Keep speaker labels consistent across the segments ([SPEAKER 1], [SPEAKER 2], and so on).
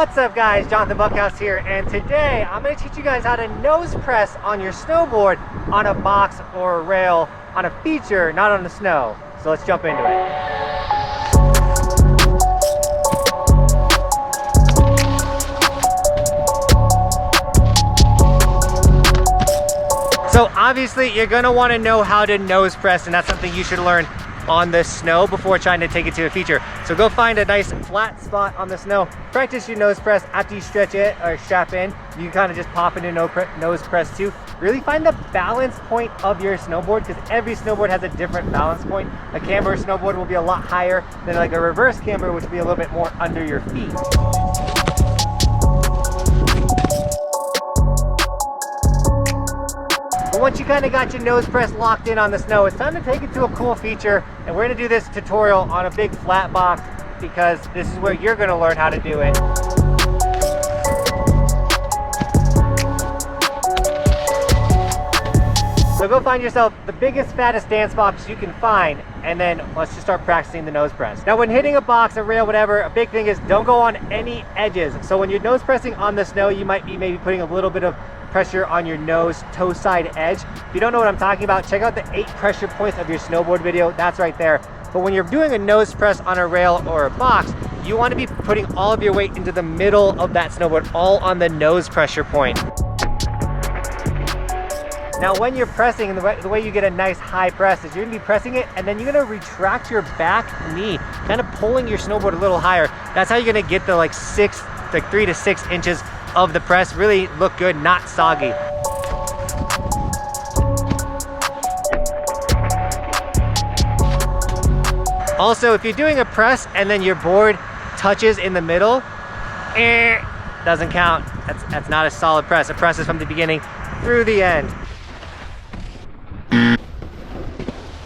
[SPEAKER 1] What's up guys, Johnathan Buckhouse here, and today I'm going to teach you guys how to nose press on your snowboard on a box or a rail on a feature, not on the snow. So let's jump into it. So obviously you're going to want to know how to nose press, and that's something you should learn on the snow before trying to take it to a feature. So go find a nice flat spot on the snow, practice your nose press. After you stretch it or strap in, you kind of just pop into nose press too. Really find the balance point of your snowboard, because every snowboard has a different balance point. A camber snowboard will be a lot higher than like a reverse camber, which will be a little bit more under your feet. But once you kind of got your nose press locked in on the snow, it's time to take it to a cool feature. And we're going to do this tutorial on a big flat box, because this is where you're going to learn how to do it. So go find yourself the biggest, fattest dance box you can find, and then let's just start practicing the nose press. Now when hitting a box, a rail, whatever, a big thing is don't go on any edges. So when you're nose pressing on the snow, you might be maybe putting a little bit of pressure on your nose toe side edge. If you don't know what I'm talking about, check out the 8 pressure points of your snowboard video. That's right there. But when you're doing a nose press on a rail or a box, you want to be putting all of your weight into the middle of that snowboard, all on the nose pressure point. Now when you're pressing, and the way you get a nice high press is you're gonna be pressing it, and then you're gonna retract your back knee, kind of pulling your snowboard a little higher. That's how you're gonna get the like 3 to 6 inches of the press. Really look good, not soggy. Also, if you're doing a press and then your board touches in the middle, doesn't count. That's not a solid press. A press is from the beginning through the end.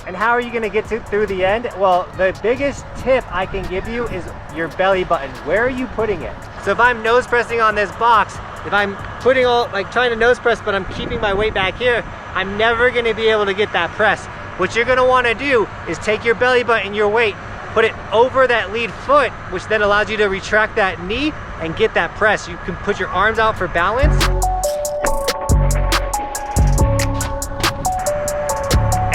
[SPEAKER 1] And how are you going to get through the end? Well, the biggest tip I can give you is your belly button. Where are you putting it? So if I'm nose pressing on this box, if I'm putting trying to nose press, but I'm keeping my weight back here, I'm never going to be able to get that press. What you're going to want to do is take your belly button, your weight, put it over that lead foot, which then allows you to retract that knee and get that press. You can put your arms out for balance.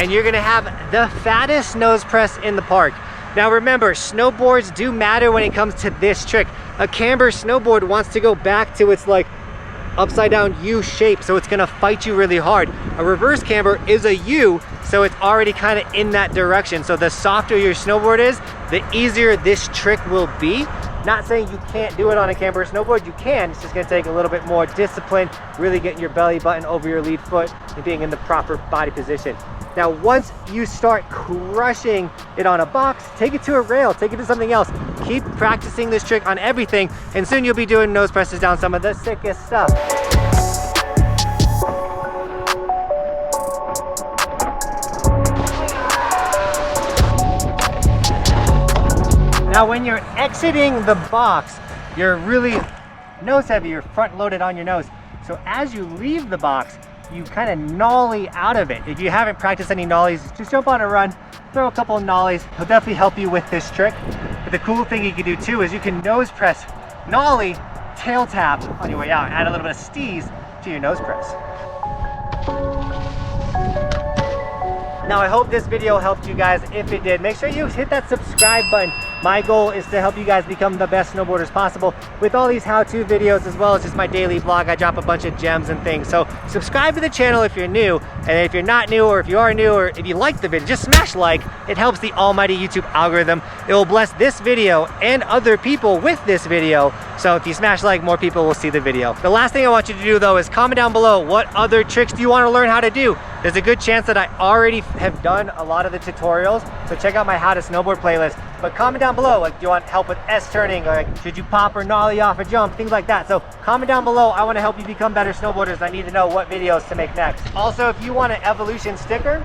[SPEAKER 1] And you're gonna have the fattest nose press in the park. Now remember, snowboards do matter when it comes to this trick. A camber snowboard wants to go back to its like upside down U shape, so it's gonna fight you really hard. A reverse camber is a U, so it's already kind of in that direction. So the softer your snowboard is, the easier this trick will be. Not saying you can't do it on a camber snowboard, you can. It's just gonna take a little bit more discipline, really getting your belly button over your lead foot and being in the proper body position. Now, once you start crushing it on a box, take it to a rail, take it to something else. Keep practicing this trick on everything, and soon you'll be doing nose presses down some of the sickest stuff. Now, when you're exiting the box, you're really nose heavy, you're front loaded on your nose. So as you leave the box, you kind of nollie out of it. If you haven't practiced any nollies, just jump on a run, throw a couple of nollies. It'll definitely help you with this trick. But the cool thing you can do too is you can nose press, nollie, tail tap on your way out. Add a little bit of steez to your nose press. Now I hope this video helped you guys. If it did, make sure you hit that subscribe button. My goal is to help you guys become the best snowboarders possible with all these how-to videos, as well as just my daily vlog. I drop a bunch of gems and things. So subscribe to the channel if you're new, and if you're not new, or if you are new, or if you like the video, just smash like. It helps the almighty YouTube algorithm. It will bless this video and other people with this video. So if you smash like, more people will see the video. The last thing I want you to do though is comment down below, what other tricks do you want to learn how to do? There's a good chance that I already have done a lot of the tutorials, so check out my How to Snowboard playlist. But comment down below, like, do you want help with S-turning, or like, should you pop or nollie off a jump, things like that. So comment down below. I want to help you become better snowboarders. I need to know what videos to make next. Also, if you want an Evolution sticker,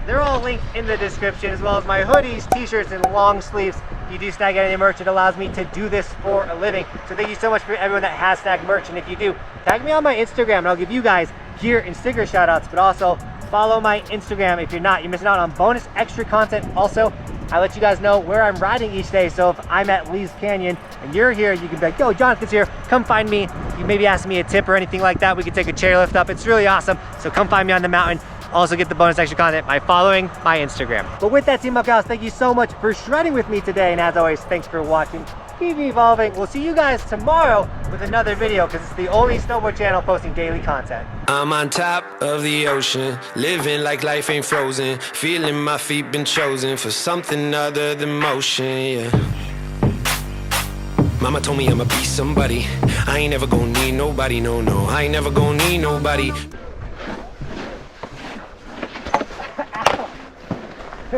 [SPEAKER 1] they're all linked in the description, as well as my hoodies, t-shirts, and long sleeves. If you do snag any merch, it allows me to do this for a living. So thank you so much for everyone that has snagged merch. And if you do, tag me on my Instagram and I'll give you guys gear and sticker shout outs. But also follow my Instagram if you're not. You're missing out on bonus extra content. Also, I let you guys know where I'm riding each day. So if I'm at Lee's Canyon and you're here, you can be like, yo, Jonathan's here, come find me. You maybe ask me a tip or anything like that. We can take a chairlift up. It's really awesome. So come find me on the mountain. Also get the bonus extra content by following my Instagram. But with that, Team Buckhouse, thank you so much for shredding with me today. And as always, thanks for watching. Keep evolving. We'll see you guys tomorrow with another video because it's the only snowboard channel posting daily content.
[SPEAKER 2] I'm on top of the ocean, living like life ain't frozen, feeling my feet been chosen for something other than motion, yeah. Mama told me I'ma be somebody, I ain't never gonna need nobody, no, I ain't never gonna need nobody.